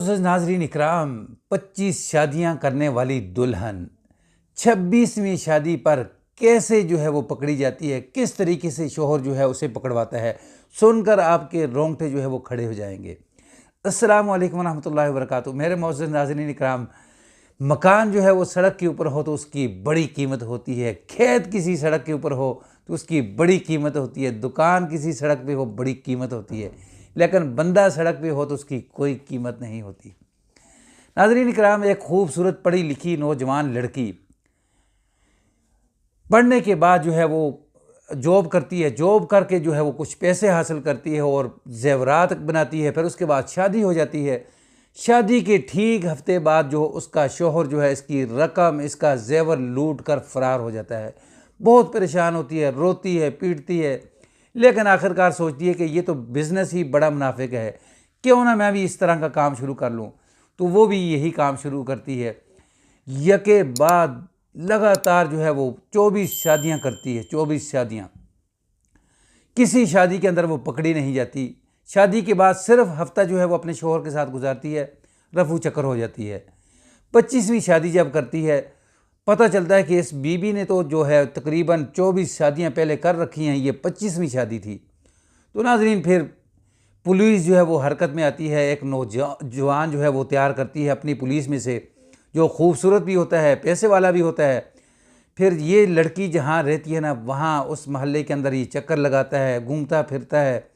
नाजरीन इकराम, 25 शादियां करने वाली दुल्हन 26वीं शादी पर कैसे वो पकड़ी जाती है, किस तरीके से शोहर उसे पकड़वाता है, सुनकर आपके रोंगटे वो खड़े हो जाएंगे। अस्सलाम वालेकुम रहमतुल्लाहि व बरकातुहू। मेरे मोअज़्ज़ज़ नाज़रीन इकराम, मकान वो सड़क के ऊपर हो तो उसकी बड़ी कीमत होती है, खेत किसी सड़क के ऊपर हो तो उसकी बड़ी कीमत होती है, दुकान किसी सड़क पे हो बड़ी कीमत होती है, लेकिन बंदा सड़क पे हो तो उसकी कोई कीमत नहीं होती। नाज़रीन इकराम, एक खूबसूरत पढ़ी लिखी नौजवान लड़की पढ़ने के बाद वो जॉब करती है, जॉब करके वो कुछ पैसे हासिल करती है और ज़ेवरात बनाती है। फिर उसके बाद शादी हो जाती है। शादी के ठीक हफ्ते बाद उसका शौहर इसकी रकम, इसका ज़ेवर लूट कर फ़रार हो जाता है। बहुत परेशान होती है, रोती है, पीटती है, लेकिन आखिरकार सोचती है कि ये तो बिज़नेस ही बड़ा मुनाफे का है, क्यों ना मैं भी इस तरह का काम शुरू कर लूँ। तो वो भी यही काम शुरू करती है। यके बाद लगातार वो 24 शादियाँ करती है। 24 शादियाँ, किसी शादी के अंदर वो पकड़ी नहीं जाती। शादी के बाद सिर्फ हफ्ता वो अपने शौहर के साथ गुजारती है, रफू चक्कर हो जाती है। 25वीं शादी जब करती है, पता चलता है कि इस बीबी ने तो तकरीबन 24 शादियां पहले कर रखी हैं, ये 25वीं शादी थी। तो नाजरीन, फिर पुलिस वो हरकत में आती है। एक नौजवान वो तैयार करती है अपनी पुलिस में से, जो खूबसूरत भी होता है, पैसे वाला भी होता है। फिर ये लड़की जहाँ रहती है ना, वहाँ उस मोहल्ले के अंदर ये चक्कर लगाता है, घूमता फिरता है,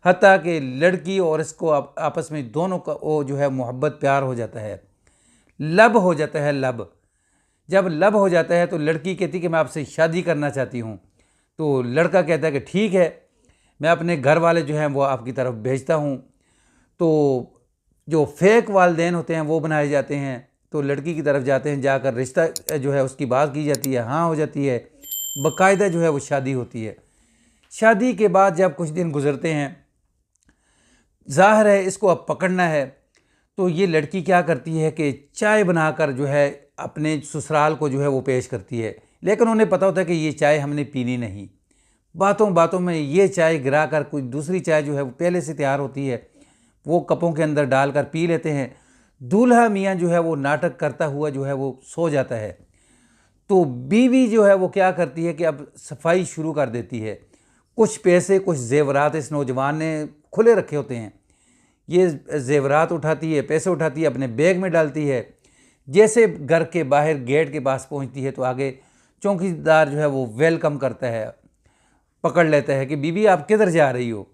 हत्ता कि लड़की और इसको आपस में दोनों का वो मोहब्बत प्यार हो जाता है, लब हो जाता है। लब जब लब हो जाता है तो लड़की कहती कि मैं आपसे शादी करना चाहती हूँ। तो लड़का कहता है कि ठीक है, मैं अपने घर वाले वो आपकी तरफ भेजता हूँ। तो जो फेक वालदेन होते हैं वो बनाए जाते हैं, तो लड़की की तरफ जाते हैं, जाकर रिश्ता उसकी बात की जाती है, हाँ हो जाती है, बाकायदा वो शादी होती है। शादी के बाद जब कुछ दिन गुजरते हैं, ज़ाहिर है इसको अब पकड़ना है, तो ये लड़की क्या करती है कि चाय बनाकर अपने ससुराल को वो पेश करती है। लेकिन उन्हें पता होता है कि ये चाय हमने पीनी नहीं। बातों बातों में ये चाय गिरा कर कोई दूसरी चाय वो पहले से तैयार होती है, वो कपों के अंदर डालकर पी लेते हैं। दूल्हा मियाँ वो नाटक करता हुआ वो सो जाता है। तो बीवी वो क्या करती है कि अब सफाई शुरू कर देती है। कुछ पैसे, कुछ ज़ेवरात इस नौजवान ने खुले रखे होते हैं, ये ज़ेवरात उठाती है, पैसे उठाती है, अपने बैग में डालती है। जैसे घर के बाहर गेट के पास पहुंचती है तो आगे चौकीदार वो वेलकम करता है, पकड़ लेता है कि बीवी आप किधर जा रही हो।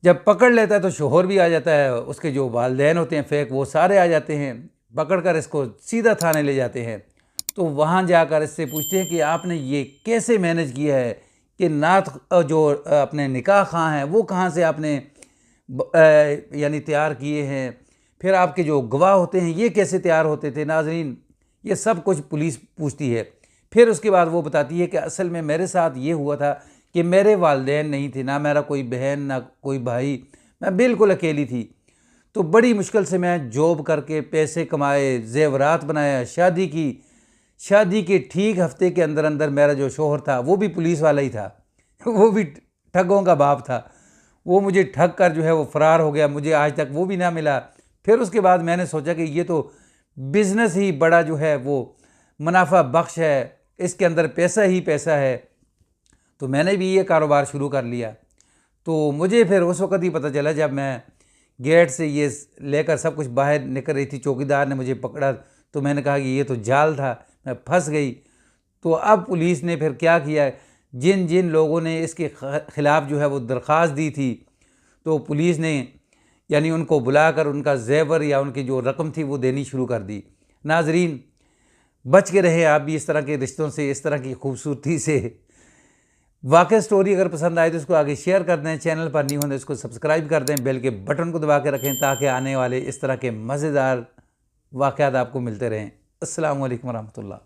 जब पकड़ लेता है तो शोहर भी आ जाता है, उसके जो वालदैन होते हैं फेक, वो सारे आ जाते हैं। पकड़कर इसको सीधा थाने ले जाते हैं। तो वहाँ जाकर इससे पूछते हैं कि आपने ये कैसे मैनेज किया है कि नात जो अपने निकाह खां हैं वो कहाँ से आपने यानी तैयार किए हैं, फिर आपके जो गवाह होते हैं ये कैसे तैयार होते थे। नाजरीन, ये सब कुछ पुलिस पूछती है। फिर उसके बाद वो बताती है कि असल में मेरे साथ ये हुआ था कि मेरे वालदैन नहीं थे, ना मेरा कोई बहन ना कोई भाई, मैं बिल्कुल अकेली थी। तो बड़ी मुश्किल से मैं जॉब करके पैसे कमाए, ज़ेवरात बनाया, शादी की। शादी के ठीक हफ्ते के अंदर अंदर मेरा जो शौहर था वो भी पुलिस वाला ही था, वो भी ठगों का बाप था। वो मुझे ठग कर वो फ़रार हो गया, मुझे आज तक वो भी ना मिला। फिर उसके बाद मैंने सोचा कि ये तो बिज़नेस ही बड़ा वो मुनाफा बख्श है, इसके अंदर पैसा ही पैसा है। तो मैंने भी ये कारोबार शुरू कर लिया। तो मुझे फिर उस वक़्त ही पता चला जब मैं गेट से ये लेकर सब कुछ बाहर निकल रही थी, चौकीदार ने मुझे पकड़ा, तो मैंने कहा कि ये तो जाल था, मैं फंस गई। तो अब पुलिस ने फिर क्या किया, जिन जिन लोगों ने इसके ख़िलाफ़ वो दरख्वास्त दी थी, तो पुलिस ने यानी उनको बुलाकर उनका ज़ेवर या उनकी जो रकम थी वो देनी शुरू कर दी। नाजरीन, बच के रहे आप भी इस तरह के रिश्तों से, इस तरह की खूबसूरती से। वाकई स्टोरी अगर पसंद आए तो इसको आगे शेयर कर दें, चैनल पर नहीं हो तो इसको सब्सक्राइब कर दें, बेल के बटन को दबा के रखें ताकि आने वाले इस तरह के मज़ेदार वाक़यात आपको मिलते रहें। अस्सलाम वालेकुम रहमतुल्लाह।